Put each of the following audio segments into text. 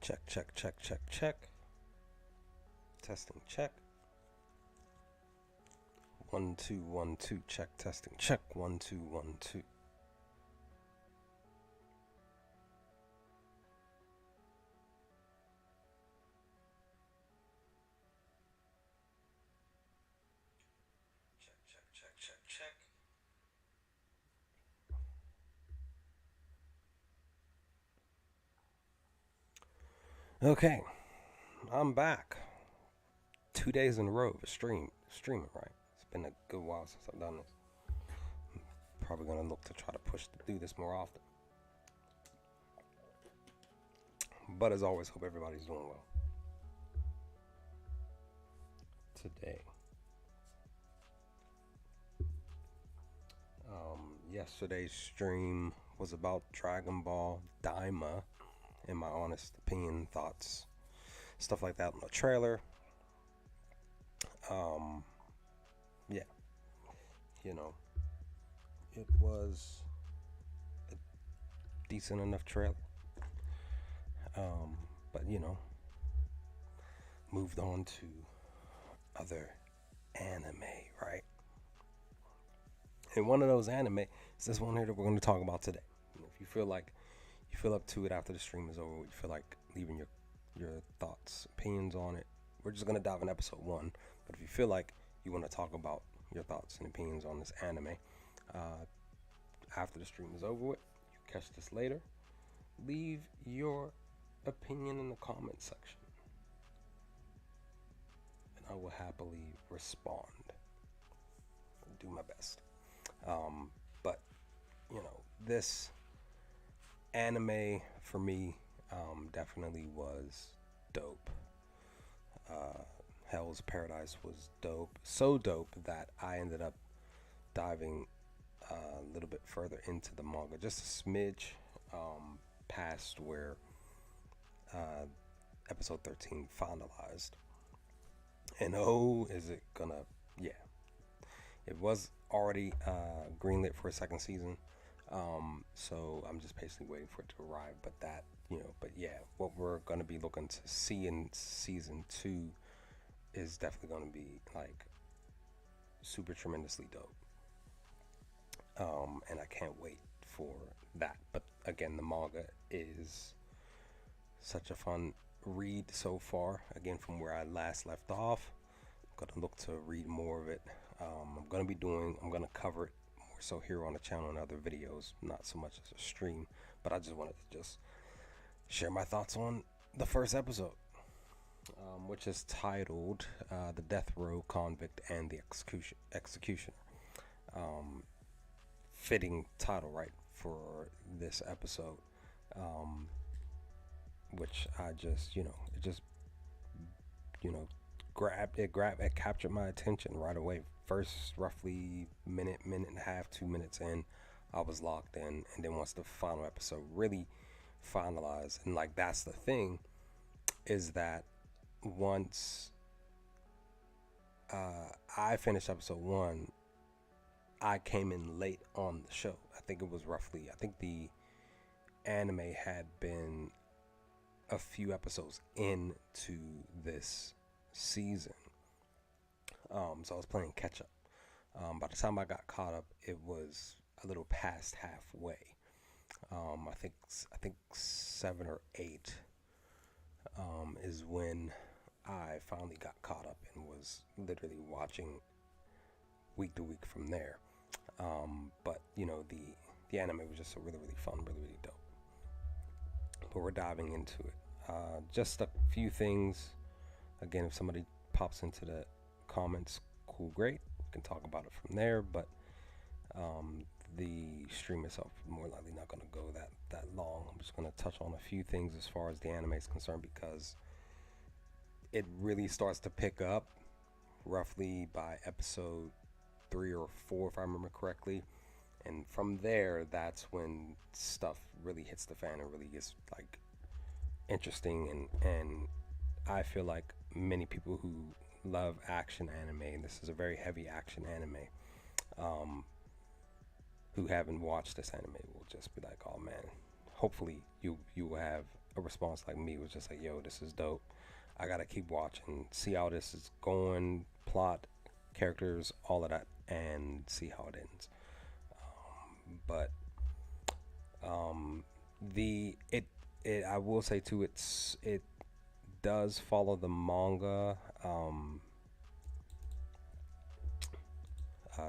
Check, check, check, check, check. Testing, check. 1 2 1 2. Check, testing, check. 1 2 1 2. Check, check, check, check, check. Okay, I'm back. 2 days in a row of streaming, right? It's been a good while since I've done this. I'm probably gonna look to try to push to do this more often. But as always, hope everybody's doing well. Today, yesterday's stream was about Dragon Ball Daima, in my honest opinion, thoughts, stuff like that in the trailer. Yeah, you know, it was a decent enough trailer. But moved on to other anime, right? And one of those anime is this one here that we're going to talk about today. If you feel like you feel up to it after the stream is over, you feel like leaving your thoughts, opinions on it, we're just going to dive in episode 1. But if you feel like you want to talk about your thoughts and opinions on this anime after the stream is over with, you catch this later, leave your opinion in the comment section, and I will happily respond. I'll do my best. But this anime for me definitely was dope. Hell's Paradise was dope, so dope that I ended up diving a little bit further into the manga, just a smidge past where episode 13 finalized. And oh, is it gonna, yeah, it was already greenlit for a second season. So I'm just basically waiting for it to arrive. But yeah, what we're gonna be looking to see in season 2 is definitely gonna be like super tremendously dope. And I can't wait for that. But again, the manga is such a fun read so far. Again, from where I last left off, I'm gonna look to read more of it. I'm gonna cover it more so here on the channel and other videos, not so much as a stream. But I just wanted to just share my thoughts on the first episode, which is titled "The Death Row Convict and the Executioner." Fitting title, right, for this episode, which I just, it captured my attention right away. First, roughly minute and a half, 2 minutes in, I was locked in, and then once the final episode really finalized, and like that's the thing, is that once I finished episode 1, I came in late on the show. I think the anime had been a few episodes into this season. So I was playing catch up. By the time I got caught up, it was a little past halfway. I think 7 or 8 is when I finally got caught up and was literally watching week to week from there. But the anime was just really fun, really dope. But we're diving into it. Just a few things. Again, if somebody pops into the comments, cool, great. We can talk about it from there. But the stream itself more likely not going to go that long. I'm just going to touch on a few things as far as the anime is concerned, because it really starts to pick up roughly by episode 3 or 4, if I remember correctly. And from there, that's when stuff really hits the fan and really gets like interesting. And I feel like many people who love action anime, and this is a very heavy action anime, who haven't watched this anime will just be like, oh man, hopefully you will have a response like me, was just like, yo, this is dope. I gotta keep watching, see how this is going, plot, characters, all of that, and see how it ends. But the it I will say too, it does follow the manga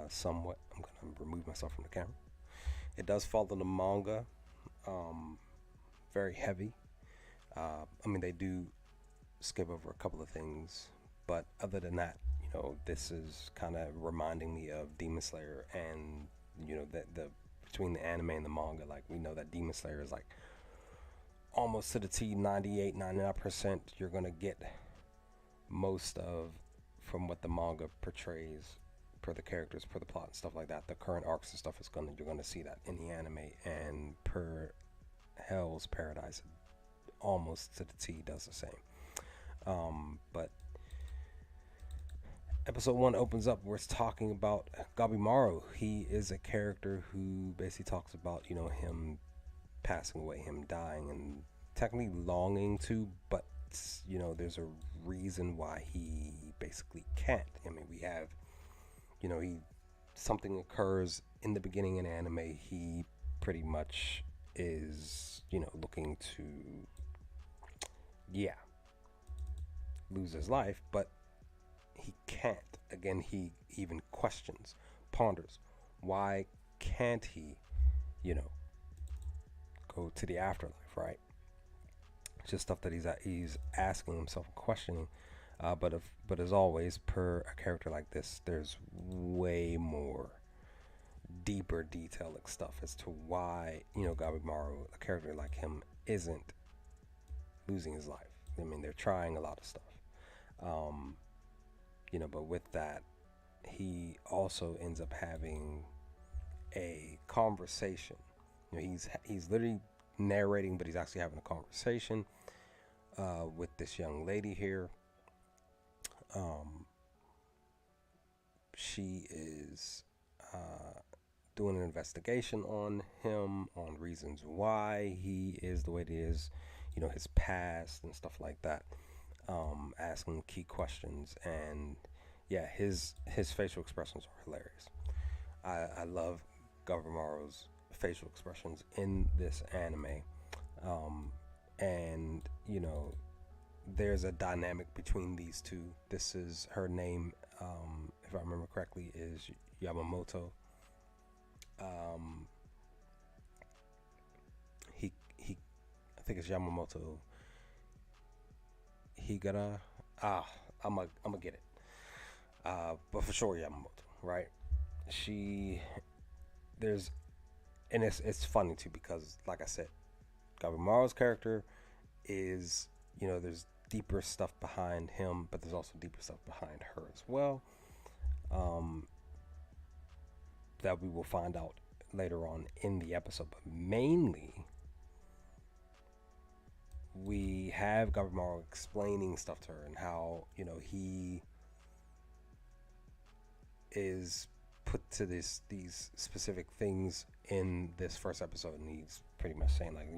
somewhat. I'm gonna remove myself from the camera. It does follow the manga very heavy. I mean, they do skip over a couple of things, but other than that, this is kind of reminding me of Demon Slayer, and that the between the anime and the manga, like we know that Demon Slayer is like almost to the T, 98, 99%. You're gonna get most of from what the manga portrays, per the characters, per the plot and stuff like that. The current arcs and stuff you're gonna see that in the anime, and per Hell's Paradise, almost to the T does the same. But episode 1 opens up where it's talking about Gabimaru. He is a character who basically talks about, him passing away, him dying, and technically longing to, but, there's a reason why he basically can't. I mean, we have, something occurs in the beginning in anime. He pretty much is, looking to, lose his life, but he can't. Again, he even questions, ponders, why can't he, go to the afterlife, right? It's just stuff that he's asking himself, questioning. But as always, per a character like this, there's way more deeper detailing stuff as to why, Gabimaru, a character like him, isn't losing his life. I mean, they're trying a lot of stuff. But with that, he also ends up having a conversation. He's literally narrating, but he's actually having a conversation with this young lady here. She is doing an investigation on him, on reasons why he is the way he is, his past and stuff like that. Asking key questions, and his facial expressions are hilarious. I love Gabimaru's facial expressions in this anime, and there's a dynamic between these two. This is her name, if I remember correctly, is Yamamoto. He I think it's Yamamoto Higara. I'm gonna get it. But for sure Yamamoto, right? And it's funny too, because like I said, Gabimaru's character is, there's deeper stuff behind him, but there's also deeper stuff behind her as well. That we will find out later on in the episode, but mainly we have Gabimaru explaining stuff to her, and how he is put to these specific things in this first episode, and he's pretty much saying like,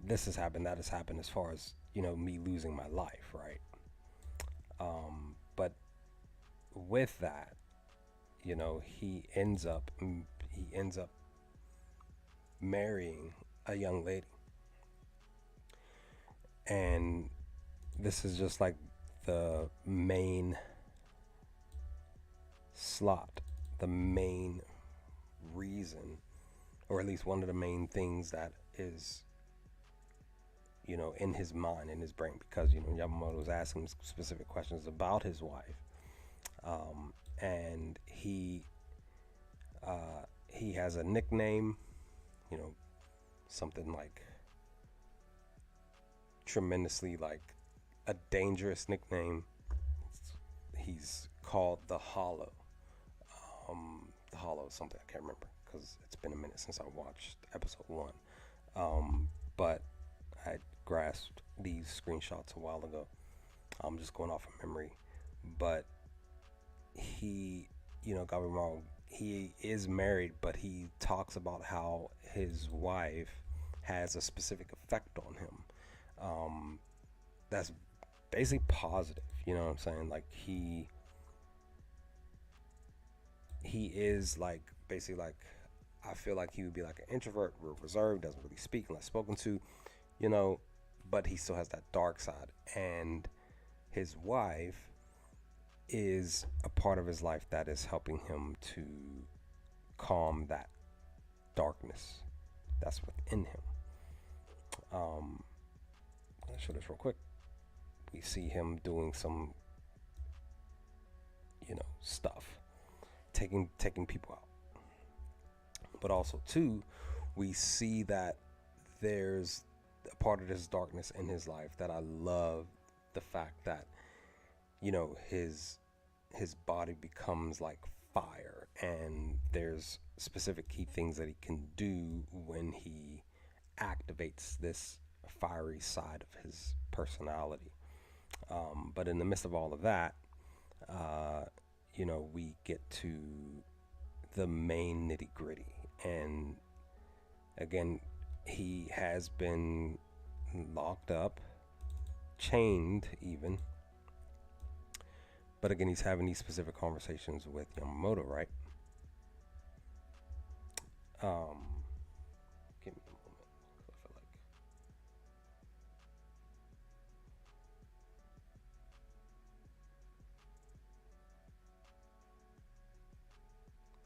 this has happened, that has happened, as far as me losing my life, right? But with that, he ends up marrying a young lady. And this is just like the main slot, the main reason, or at least one of the main things that is, in his mind, in his brain, because, Yamamoto was asking specific questions about his wife. And he has a nickname, something like tremendously like a dangerous nickname. He's called the Hollow. The Hollow is something I can't remember, because it's been a minute since I watched episode 1. But I grasped these screenshots a while ago. I'm just going off of memory. But he, Gabimaru, he is married, but he talks about how his wife has a specific effect on him. That's basically positive. You know what I'm saying? Like he is like basically like, I feel like he would be like an introvert, real reserved, doesn't really speak unless spoken to, you know, but he still has that dark side. And his wife is a part of his life that is helping him to calm that darkness that's within him. I'll show this real quick. We see him doing some, stuff, taking people out. But also too, we see that there's a part of this darkness in his life that I love, the fact that his body becomes like fire, and there's specific key things that he can do when he activates this fiery side of his personality. But in the midst of all of that, we get to the main nitty gritty. And again, he has been locked up, chained even. But again, he's having these specific conversations with Yamamoto, right? Give me a moment. I feel like.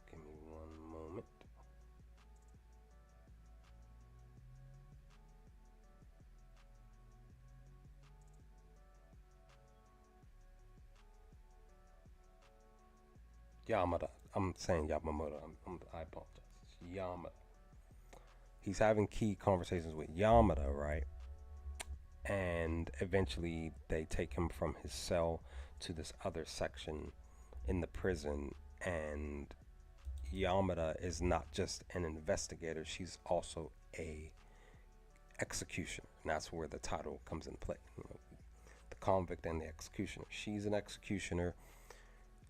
Give me one moment. Yamada. I'm saying Yamamoto. I apologize. It's Yamada. He's having key conversations with Yamada, right? And eventually they take him from his cell to this other section in the prison. And Yamada is not just an investigator, she's also a executioner. And that's where the title comes into play. The convict and the executioner. She's an executioner.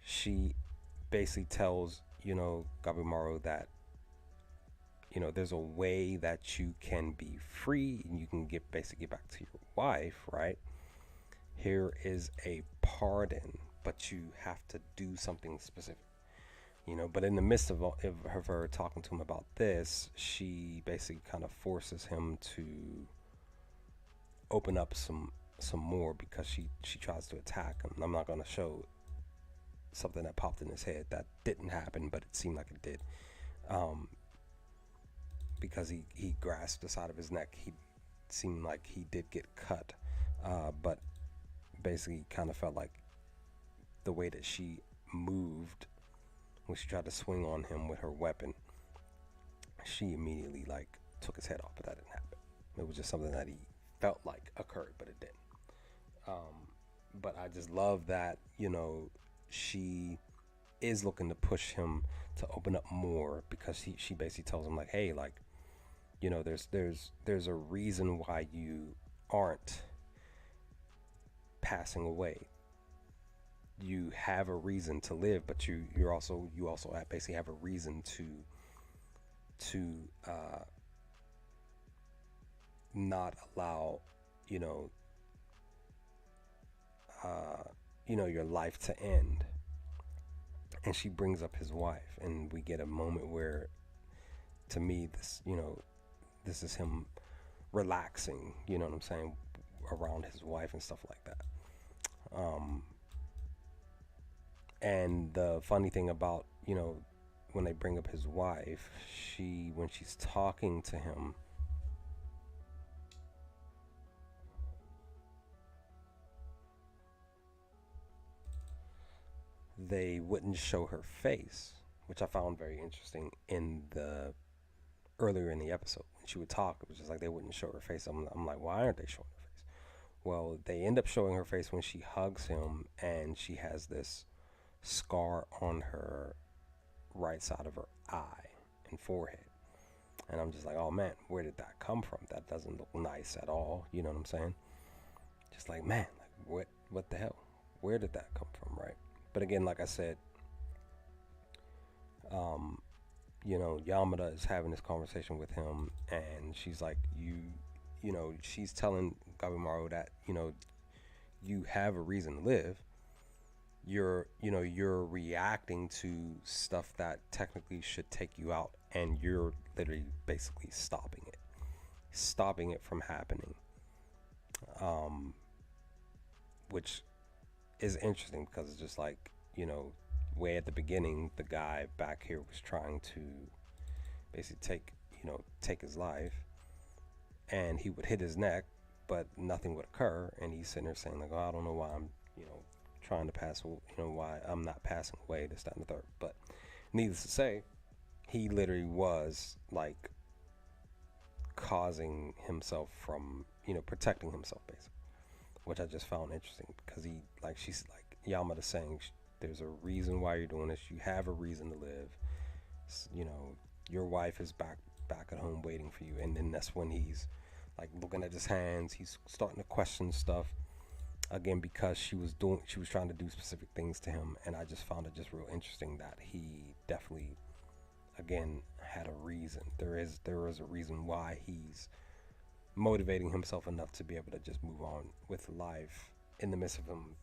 She basically tells, Gabimaru that, there's a way that you can be free and you can get back to your wife, right? Here is a pardon, but you have to do something specific. But in the midst of her talking to him about this, she basically kind of forces him to open up some more, because she tries to attack him. I'm not going to show something that popped in his head that didn't happen, but it seemed like it did, because he grasped the side of his neck. He seemed like he did get cut, but basically kind of felt like the way that she moved when she tried to swing on him with her weapon, she immediately like took his head off, but that didn't happen. It was just something that he felt like occurred, but it didn't. But I just love that, she is looking to push him to open up more, because she basically tells him like, hey, like, there's a reason why you aren't passing away. You have a reason to live, but you also basically have a reason to not allow your life to end. And she brings up his wife, and we get a moment where, to me, this is him relaxing, you know what I'm saying, around his wife and stuff like that. And the funny thing about, when they bring up his wife, when she's talking to him, they wouldn't show her face, which I found very interesting earlier in the episode. When she would talk, it was just like they wouldn't show her face. I'm like, why aren't they showing her face? Well, they end up showing her face when she hugs him, and she has this scar on her right side of her eye and forehead. And I'm just like, oh man, where did that come from? That doesn't look nice at all. You know what I'm saying? Just like, man, like what the hell? Where did that come from, right? But again, like I said, Yamada is having this conversation with him, and she's like, she's telling Gabimaru that, you have a reason to live. You're reacting to stuff that technically should take you out, and you're literally basically stopping it from happening. Um, which is interesting because it's just like, way at the beginning, the guy back here was trying to basically take his life, and he would hit his neck, but nothing would occur, and he's sitting there saying like, oh, I don't know why I'm, trying to pass, why I'm not passing away, this, that, and the third. But needless to say, he literally was like causing himself from, protecting himself basically, which I just found interesting because she's like, Yamada saying, there's a reason why you're doing this. You have a reason to live. You know, your wife is back at home waiting for you. And then that's when he's like looking at his hands. He's starting to question stuff again because she was trying to do specific things to him. And I just found it just real interesting that he definitely, again, had a reason. There is a reason why he's motivating himself enough to be able to just move on with life in the midst of him,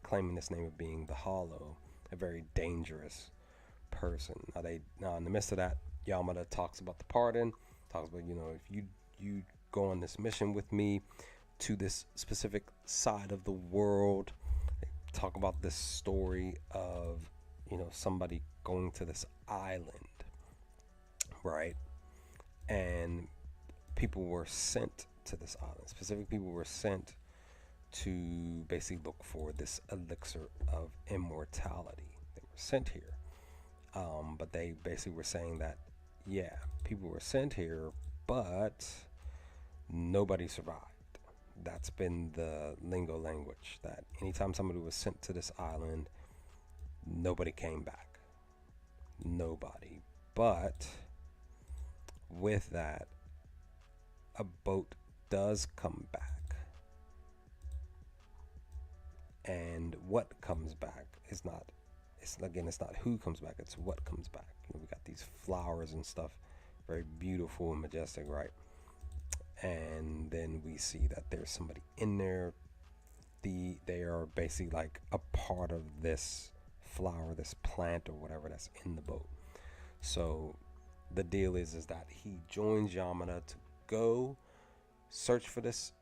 claiming this name of being the Hollow, a very dangerous person. Now in the midst of that, Yamada talks about the pardon, talks about, if you go on this mission with me to this specific side of the world, they talk about this story of, somebody going to this island, right? And people were sent to this island. Specific people were sent to basically look for this elixir of immortality. They were sent here. But they basically were saying that, yeah, people were sent here, but nobody survived. That's been the lingo language, that anytime somebody was sent to this island, nobody came back. Nobody. But with that, a boat does come back. And what comes back is not, it's not who comes back, it's what comes back. We got these flowers and stuff, very beautiful and majestic, right? And then we see that there's somebody in there. They are basically like a part of this flower, this plant or whatever that's in the boat. So the deal is that he joins Yamada to go search for this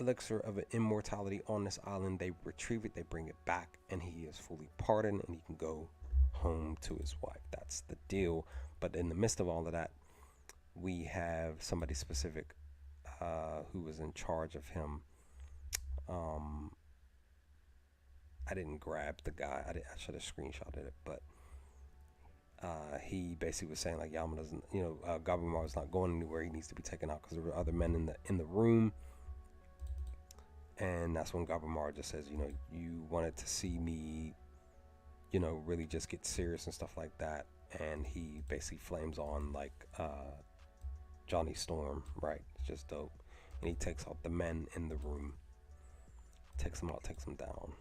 elixir of immortality on this island. They retrieve it, they bring it back, and he is fully pardoned and he can go home to his wife. That's the deal. But in the midst of all of that, we have somebody specific who was in charge of him. I didn't grab the guy. I should have screenshotted it, but he basically was saying like Yamada's, Gabimaru's not going anywhere. He needs to be taken out because there were other men in the room. And that's when Gabimaru just says, you wanted to see me, really just get serious and stuff like that. And he basically flames on like Johnny Storm, right? It's just dope. And he takes out the men in the room, takes them out, takes them down,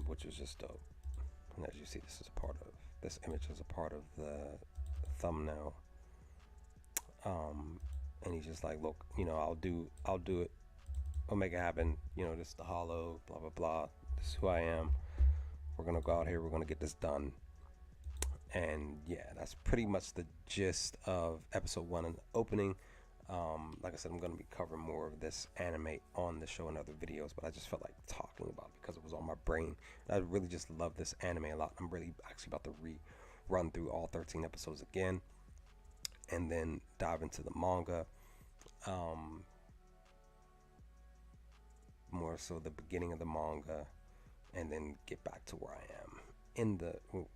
which is just dope. And as you see, this image is a part of the thumbnail. And he's just like, look, I'll do it. I'll make it happen. This is the Hollow, blah, blah, blah. This is who I am. We're going to go out here. We're going to get this done. And yeah, that's pretty much the gist of episode 1 and the opening. Like I said, I'm going to be covering more of this anime on the show and other videos, but I just felt like talking about it because it was on my brain. And I really just love this anime a lot. I'm really actually about to run through all 13 episodes again and then dive into the manga. More so the beginning of the manga, and then get back to where I am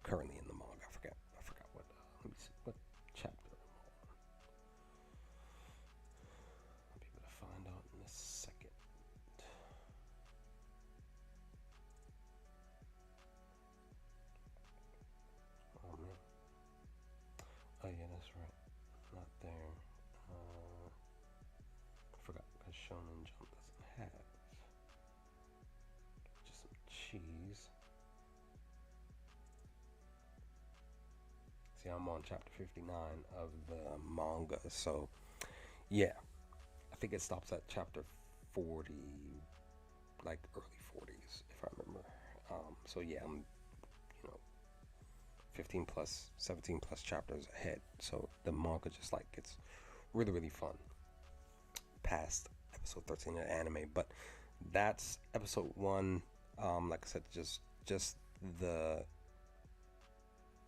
currently in the manga. I forgot what. Let me see what chapter I'm on. I'll be able to find out in a second. Oh man. Oh yeah, that's right. Not there. I forgot because Shonen Jump doesn't have just some cheese. See, I'm on chapter 59 of the manga. So, yeah, I think it stops at chapter 40, like early 40s, if I remember. So yeah, I'm, you know, 15 plus, 17 plus chapters ahead. So the manga just like gets really, really fun past episode 13 of the anime. But that's episode one. Like I said, just the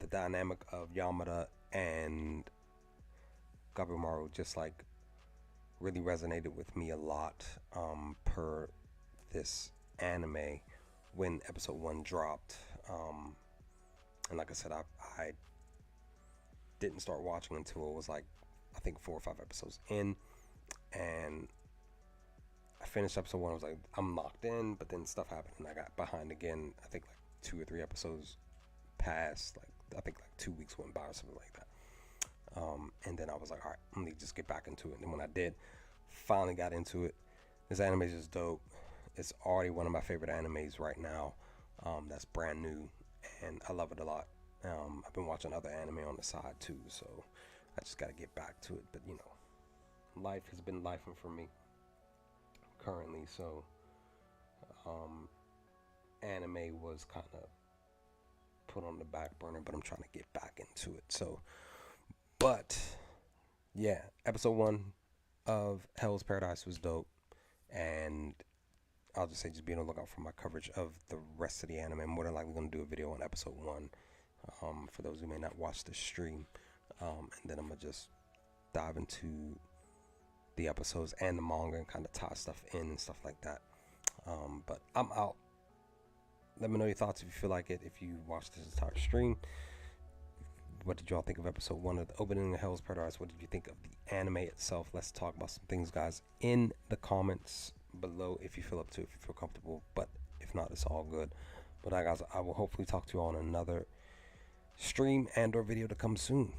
the dynamic of Yamada and Gabimaru just like really resonated with me a lot, per this anime when episode one dropped. And like I said, I didn't start watching until it was like, I think 4 or 5 episodes in, and I finished episode one. I was like, I'm locked in, but then stuff happened and I got behind again. I think like 2 or 3 episodes passed. Like I think like 2 weeks went by or something like that. And then I was like, all right, I'm gonna just get back into it. And then when I did, finally got into it. This anime is just dope. It's already one of my favorite animes right now. That's brand new, and I love it a lot. I've been watching other anime on the side too, so I just got to get back to it. But you know, life has been lifing for me currently, so anime was kind of put on the back burner, but I'm trying to get back into it. So, but yeah, episode one of Hell's Paradise was dope, and I'll just say just be on the lookout for my coverage of the rest of the anime. I'm more than likely going to do a video on episode one, for those who may not watch the stream, and then I'm going to just dive into the episodes and the manga and kind of tie stuff in and stuff like that. But I'm out. Let me know your thoughts if you feel like it, if you watched this entire stream. What did y'all think of episode one of the opening of Hell's Paradise? What did you think of the anime itself? Let's talk about some things, guys, in the comments below if you feel up to it, if you feel comfortable. But if not, it's all good. But guys, I will hopefully talk to you on another stream and or video to come soon.